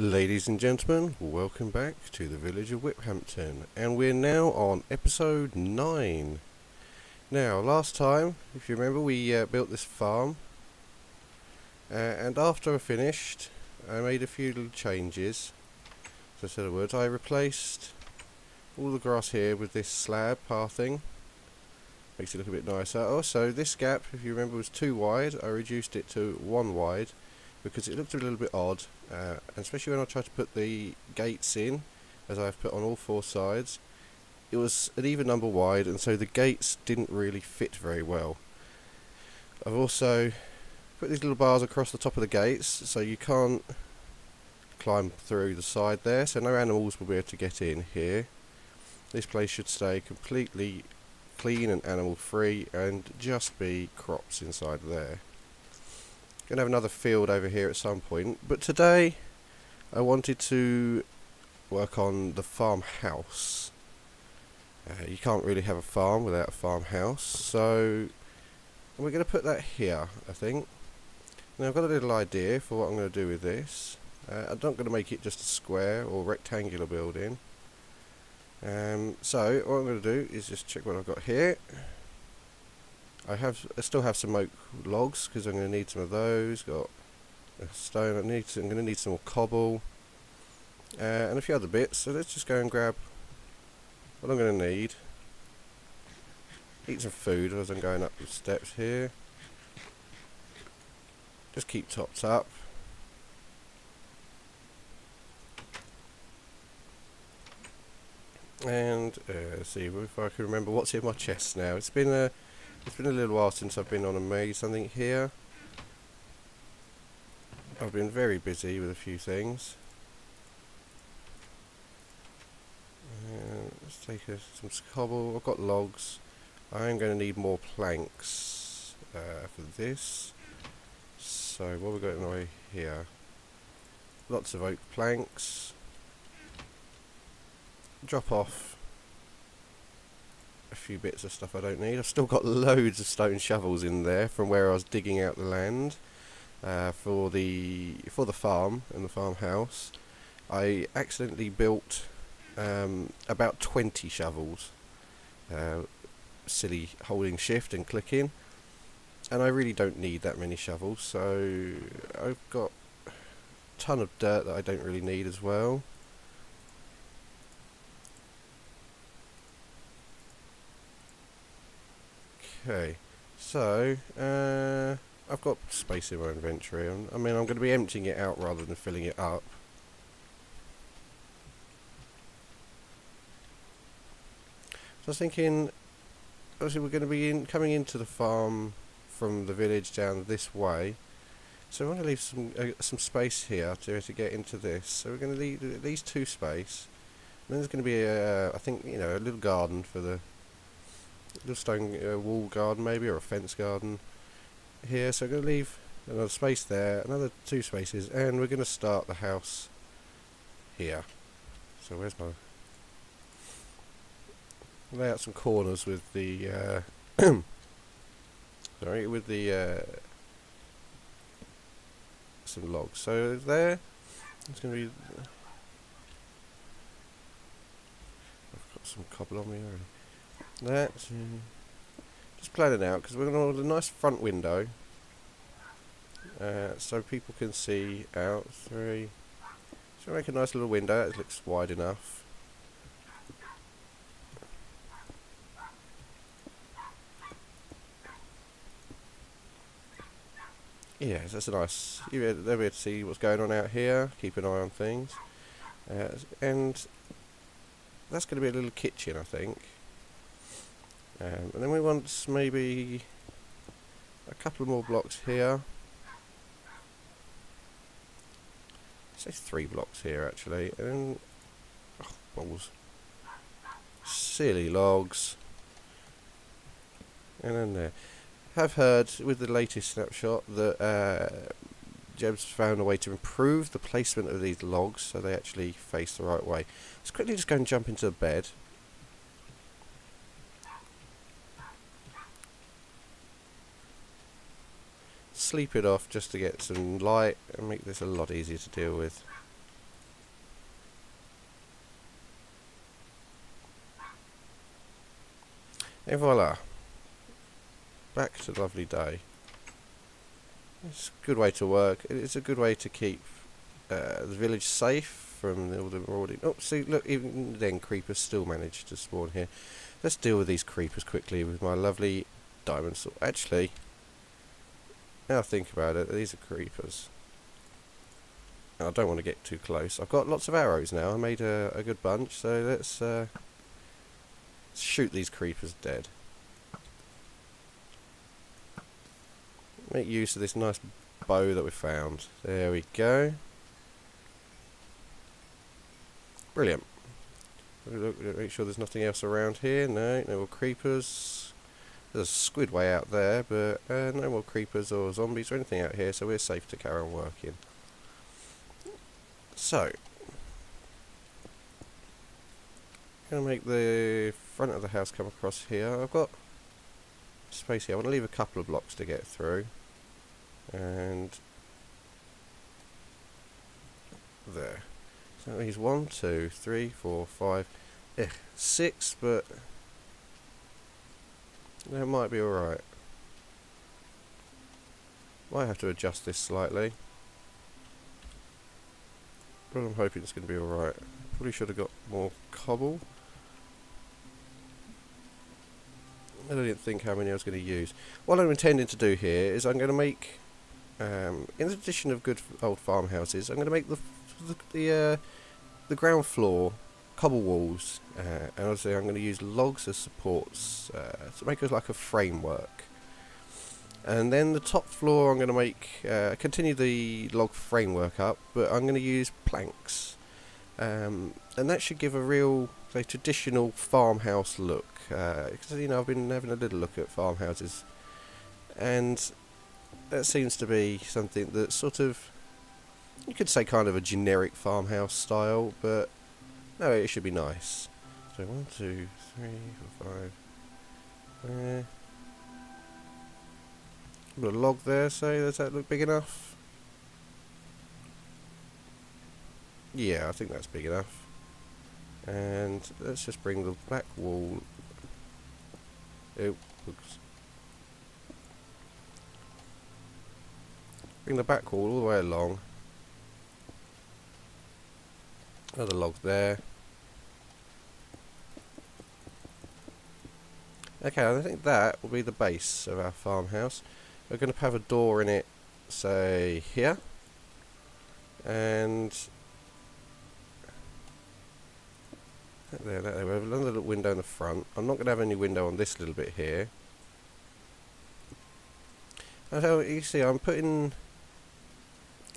Ladies and gentlemen, welcome back to the village of Wiphampton, and we're now on episode 9. Now, last time, if you remember, we built this farm, and after I finished, I made a few little changes. So, in other words, I replaced all the grass here with this slab pathing. Makes it look a bit nicer. Also, this gap, if you remember, was 2 wide. I reduced it to 1 wide because it looked a little bit odd, and especially when I tried to put the gates in, as I've put on all 4 sides. It was an even number wide, and so the gates didn't really fit very well. I've also put these little bars across the top of the gates, so you can't climb through the side there, so no animals will be able to get in here. This place should stay completely clean and animal free, and just be crops inside there. Going to have another field over here at some point, but today I wanted to work on the farmhouse. You can't really have a farm without a farmhouse, so we're going to put that here, I think. Now I've got a little idea for what I'm going to do with this. I'm not going to make it just a square or rectangular building. So what I'm going to do is just check what I've got here. I still have some oak logs because I'm going to need some of those. Got a stone. I'm going to need some more cobble and a few other bits. So let's just go and grab what I'm going to need. Eat some food as I'm going up the steps here. Just keep topped up. And see if I can remember what's in my chest now. It's been a little while since I've been on and made something here. I've been very busy with a few things. Let's take some cobble. I've got logs. I'm going to need more planks for this. So what have we got in the way here? Lots of oak planks. Drop off a few bits of stuff I don't need. I've still got loads of stone shovels in there from where I was digging out the land for the farm and the farmhouse. I accidentally built about 20 shovels. Silly holding shift and clicking, and I really don't need that many shovels. So I've got a ton of dirt that I don't really need as well. Okay, so I've got space in my inventory. I mean, I'm going to be emptying it out rather than filling it up. So I was thinking, obviously we're going to be coming into the farm from the village down this way, so I want to leave some space here to get into this. So we're going to leave at least 2 space. And then there's going to be I think, you know, a little garden for the little stone wall garden maybe, or a fence garden here. So I'm going to leave another space there, another 2 spaces, and we're going to start the house here. So where's my... lay out some corners with the sorry, with the some logs. So there, it's going to be... I've got some cobble on me already. That's just plan it out, because we're going to want a nice front window so people can see out. 3. So make a nice little window that looks wide enough. Yes, that's a nice... they'll be able to see what's going on out here, keep an eye on things. And that's going to be a little kitchen, I think. And then we want maybe a couple more blocks here. Say 3 blocks here actually. And then, oh, balls. Silly logs. And then there. Have heard with the latest snapshot that Jeb's found a way to improve the placement of these logs so they actually face the right way. Let's quickly just go and jump into the bed. Sleep it off just to get some light and make this a lot easier to deal with. And voila. Back to the lovely day. It's a good way to work. It's a good way to keep the village safe from all the marauding. Oh, see, look, even then creepers still manage to spawn here. Let's deal with these creepers quickly with my lovely diamond sword. Actually, now I think about it, these are creepers. And I don't want to get too close. I've got lots of arrows now. I made a good bunch, so let's shoot these creepers dead. Make use of this nice bow that we found. There we go. Brilliant. Make sure there's nothing else around here. No more creepers. There's a squid way out there, but no more creepers or zombies or anything out here, so we're safe to carry on working. So, I'm going to make the front of the house come across here. I've got space here. I want to leave a couple of blocks to get through. And there. So he's 1, 2, 3, 4, 5, 6, but that might be alright. Might have to adjust this slightly, but I'm hoping it's going to be alright. Probably should have got more cobble. I didn't think how many I was going to use. What I'm intending to do here is I'm going to make, in addition of good old farmhouses, I'm going to make the ground floor cobble walls, and obviously I'm going to use logs as supports to make it like a framework. And then the top floor I'm going to make continue the log framework up, but I'm going to use planks, and that should give a real, say, traditional farmhouse look. Because you know, I've been having a little look at farmhouses, and that seems to be something that's sort of, you could say, kind of a generic farmhouse style, but no, it should be nice. So 1, 2, 3, 4, 5. There. Put a log there. So does that look big enough? Yeah, I think that's big enough. And let's just bring the back wall. Oops. Bring the back wall all the way along. Another log there. Okay, I think that will be the base of our farmhouse. We're going to have a door in it, say here, and there. We have another little window in the front. I'm not going to have any window on this little bit here. And so you see, I'm putting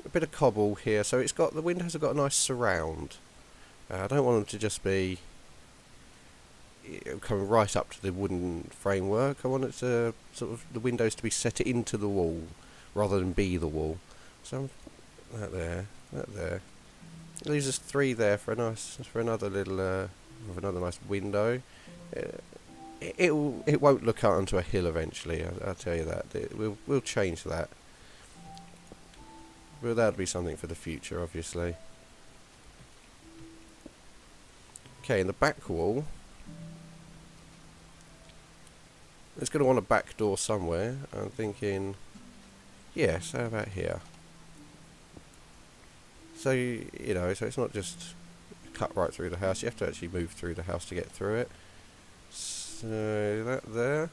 a bit of cobble here, so it's got, the windows have got a nice surround. I don't want them to just be coming right up to the wooden framework. I want it to sort of, the windows to be set into the wall rather than be the wall. So that there. It leaves us 3 there for a nice, for another little, another nice window. It won't look out onto a hill eventually. I'll tell you that. We'll change that. But that'll be something for the future, obviously. Okay, in the back wall, it's going to want a back door somewhere. I'm thinking, yes, how about here? So, you know, so it's not just cut right through the house. You have to actually move through the house to get through it. So, that there.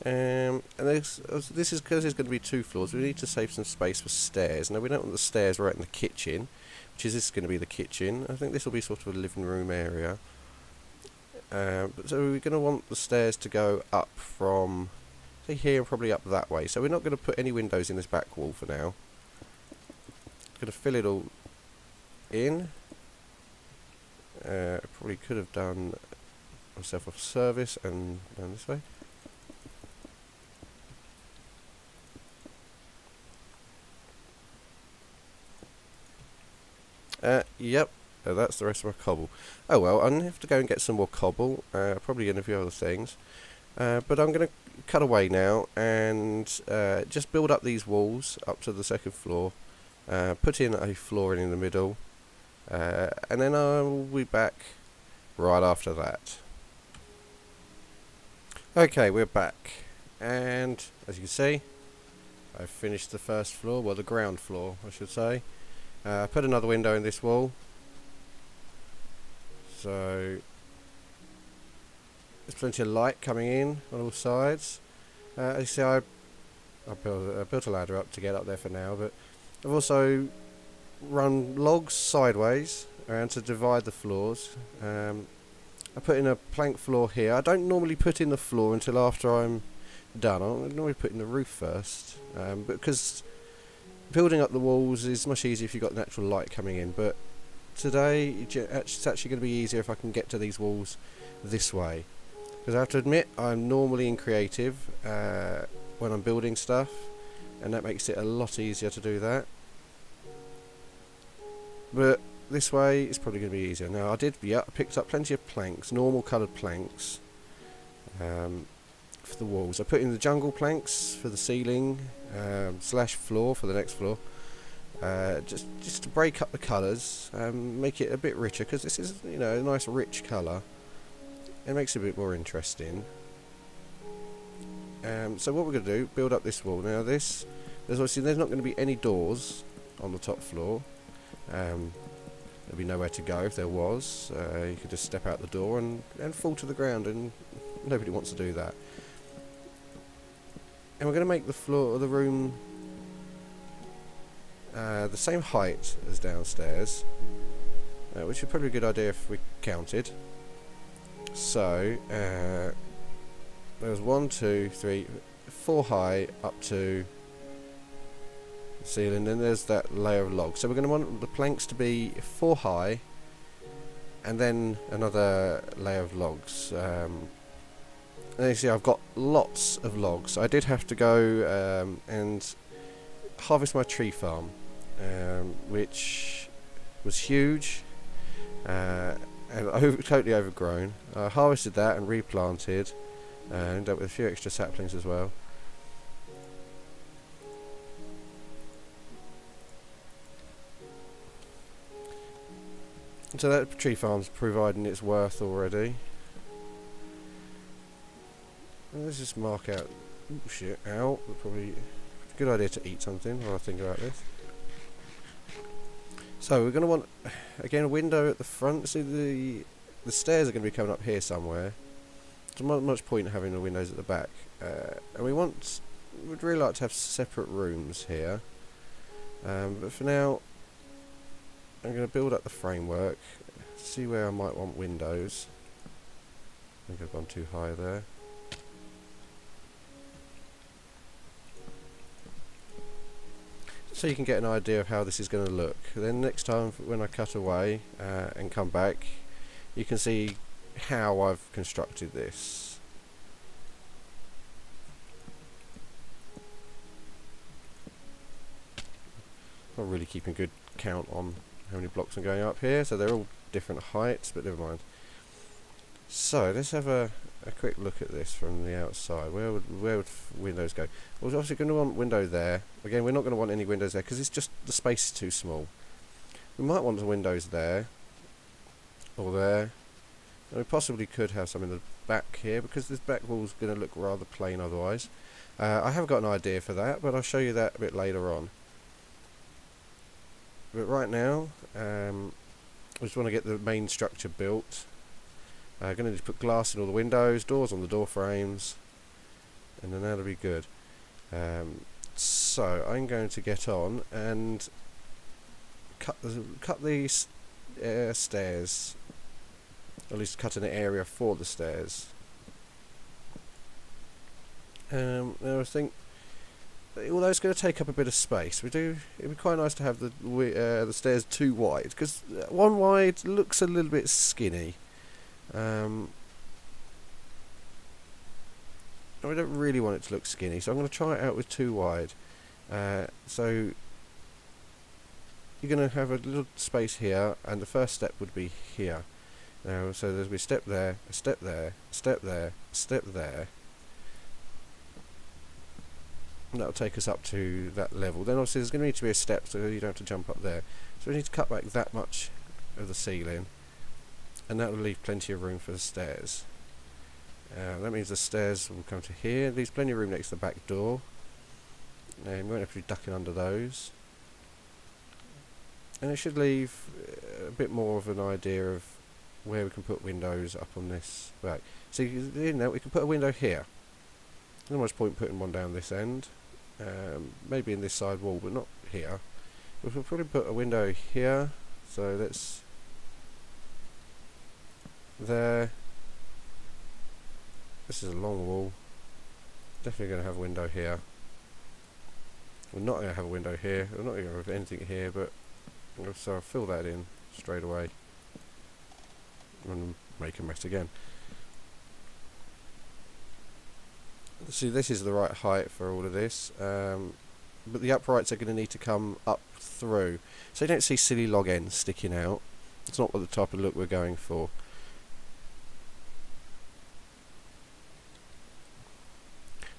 And this is because there's going to be 2 floors. We need to save some space for stairs. Now, we don't want the stairs right in the kitchen, which is, this is going to be the kitchen. I think this will be sort of a living room area. So we're going to want the stairs to go up from, say, here and probably up that way. So we're not going to put any windows in this back wall for now. Going to fill it all in. Probably could have done myself a service and down this way. Yep, that's the rest of my cobble. Oh well, I'm going to have to go and get some more cobble, probably and a few other things. But I'm going to cut away now and just build up these walls up to the 2nd floor. Put in a floor in the middle. and then I'll be back right after that. Okay, we're back, and as you can see, I've finished the first floor, well, the ground floor I should say. I put another window in this wall, so there's plenty of light coming in on all sides. As you see, I built a ladder up to get up there for now, but I've also run logs sideways around to divide the floors. I put in a plank floor here. I don't normally put in the floor until after I'm done. I normally put in the roof first, because building up the walls is much easier if you've got natural light coming in, but today it's actually going to be easier if I can get to these walls this way, because I have to admit I'm normally in creative when I'm building stuff, and that makes it a lot easier to do that, but this way it's probably going to be easier. Now I picked up plenty of planks, normal coloured planks, for the walls. I put in the jungle planks for the ceiling slash floor for the next floor, just to break up the colours, make it a bit richer, because this is, you know, a nice rich colour. It makes it a bit more interesting. So what we're going to do, build up this wall. Now there's not going to be any doors on the top floor. There'd be nowhere to go if there was. You could just step out the door and fall to the ground, and nobody wants to do that. And we're going to make the floor of the room the same height as downstairs, which would probably be a good idea if we counted. So there was 1, 2, 3, 4 high up to the ceiling, and there's that layer of logs. So we're going to want the planks to be 4 high, and then another layer of logs. And you see I've got lots of logs. I did have to go and harvest my tree farm, which was huge and totally overgrown. I harvested that and replanted, and ended up with a few extra saplings as well. So that tree farm's providing its worth already. Let's just mark out. Ooh, shit, out. Probably a good idea to eat something while I think about this. So we're going to want, again, a window at the front. See, the stairs are going to be coming up here somewhere. There's not much point in having the windows at the back. And we'd really like to have separate rooms here. But for now, I'm going to build up the framework, see where I might want windows. I think I've gone too high there. So you can get an idea of how this is going to look. Then next time when I cut away and come back, you can see how I've constructed this. Not really keeping good count on how many blocks I'm going up here, so they're all different heights, but never mind. So let's have a quick look at this from the outside. Where would windows go? Well, we're obviously going to want a window there. Again, we're not going to want any windows there because it's just the space is too small. We might want the windows there or there, and we possibly could have some in the back here because this back wall's going to look rather plain otherwise. I have got an idea for that, but I'll show you that a bit later on. But right now, I just want to get the main structure built. I'm going to just put glass in all the windows, doors on the door frames, and then that'll be good. So I'm going to get on and cut these stairs, or at least cut an area for the stairs. Now I think, although it's going to take up a bit of space, it'd be quite nice to have the stairs 2 wide, because 1 wide looks a little bit skinny. I don't really want it to look skinny, so I'm going to try it out with 2 wide. So you're going to have a little space here, and the first step would be here. Now, so there's a step there, a step there, a step there, a step there. And that'll take us up to that level. Then obviously there's going to need to be a step so you don't have to jump up there. So we need to cut back that much of the ceiling, and that will leave plenty of room for the stairs. That means the stairs will come to here. Leaves plenty of room next to the back door, and we won't have to be ducking under those. And it should leave a bit more of an idea of where we can put windows up on this. Right, so you know, we can put a window here. There's not much point putting one down this end. Maybe in this side wall, but not here. We'll probably put a window here. So that's there. This is a long wall. Definitely going to have a window here. We're not going to have a window here. We're not going to have anything here, but so I'll fill that in straight away and make a mess again. See, this is the right height for all of this, but the uprights are going to need to come up through, so you don't see silly log ends sticking out. It's not what the type of look we're going for.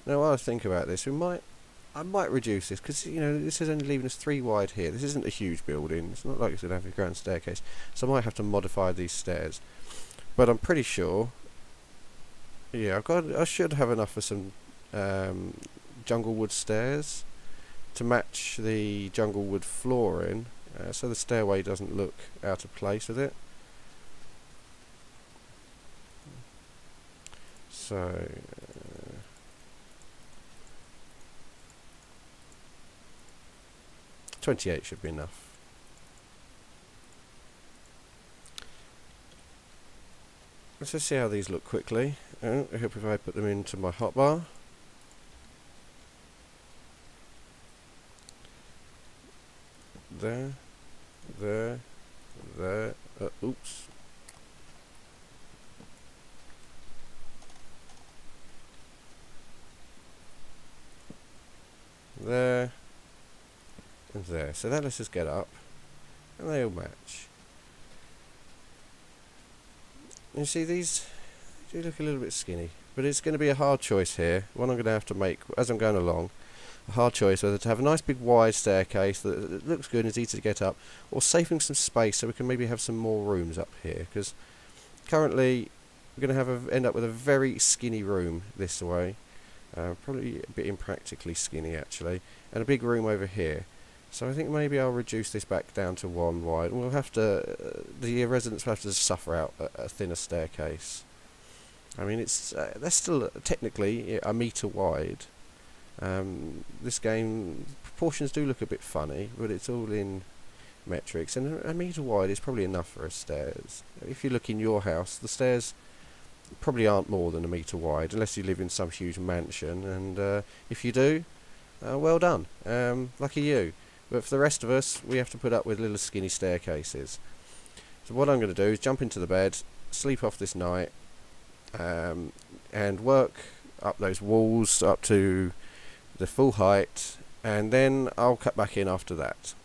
Now, while I think about this, I might reduce this, because you know this is only leaving us 3 wide here. This isn't a huge building. It's not like it's going to have a grand staircase, so I might have to modify these stairs. But I'm pretty sure, yeah, I should have enough for some jungle wood stairs to match the jungle wood flooring, so the stairway doesn't look out of place with it. So 28 should be enough. Let's just see how these look quickly. I hope if I put them into my hotbar. There, there, there. Oops. There. And there. So that lets us get up. And they all match. You see, these do look a little bit skinny, but it's going to be a hard choice here. One I'm going to have to make as I'm going along. A hard choice whether to have a nice big wide staircase that looks good and is easy to get up, or saving some space so we can maybe have some more rooms up here. Because currently we're going to end up with a very skinny room this way, probably a bit impractically skinny actually, and a big room over here. So I think maybe I'll reduce this back down to 1 wide. We'll have to, the residents will have to suffer out a thinner staircase. I mean, that's still technically a metre wide. This game, proportions do look a bit funny, but it's all in metrics, and a metre wide is probably enough for stairs. If you look in your house, the stairs probably aren't more than a metre wide, unless you live in some huge mansion, and if you do, well done, lucky you. But for the rest of us, we have to put up with little skinny staircases. So what I'm going to do is jump into the bed, sleep off this night, and work up those walls up to the full height, and then I'll cut back in after that.